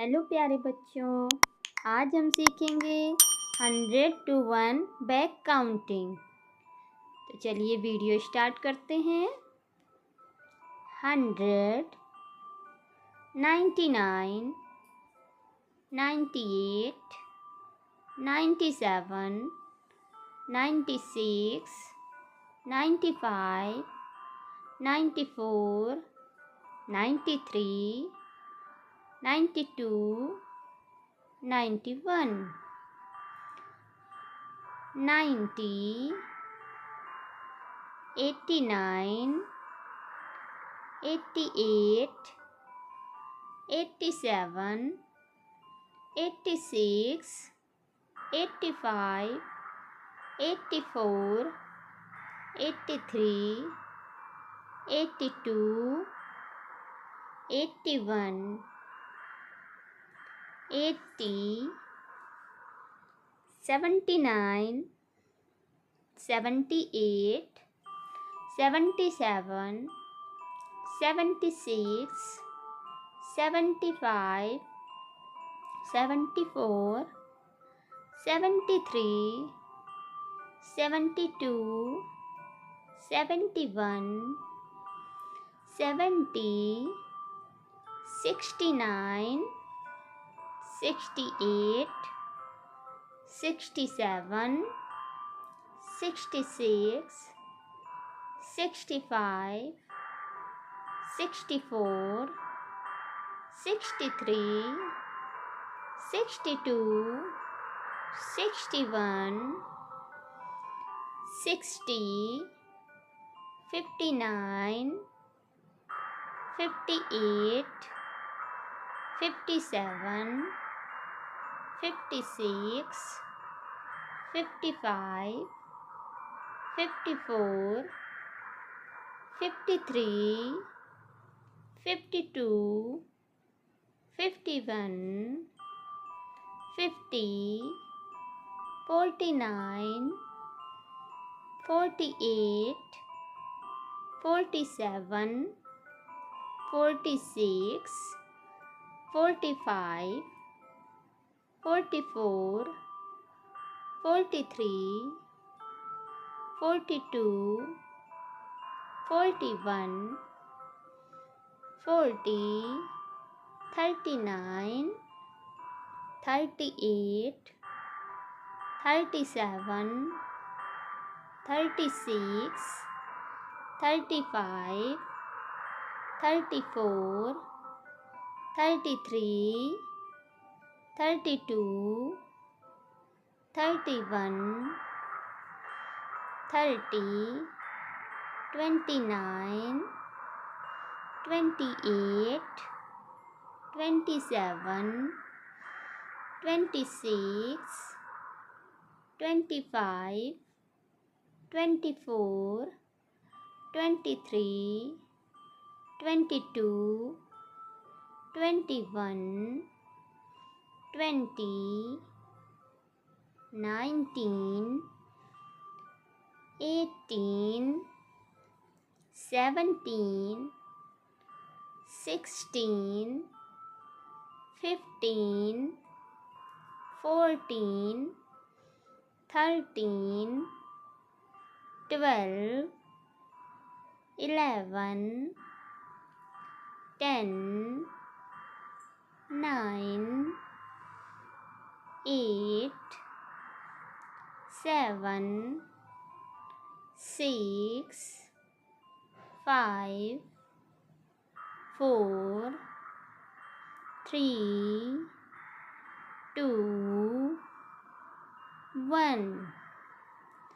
Hello प्यारे बच्चों, आज हम सीखेंगे 100 to 1 बैक काउंटिंग। तो चलिए वीडियो स्टार्ट करते हैं। 100, 99, 98, 97, 96, 95, 94, 93, 92, 91, 90, 89, 88, 87, 86, 85, 84, 83, 82, 81, 80, 79, 78, 77, 76, 75, 74, 73, 72, 71, 70, 69, 68, 67, 66, 65, 64, 63, 62, 61, 60, 59, 58, 57, 56, 55, 54, 53, 52, 51, 50, 49, 48, 47, 46, 45, 44, 43, 42, 41, 40, 39, 38, 37, 36, 35, 34, 33, 32, 31, 30, 29, 28, 27, 26, 25, 24, 23, 22, 21, 20, 19, 18, 17, 16, 15, 14, 13, 12, 11, 10, 9, 8, 7, 6, 5, 4, 3, 2, 1.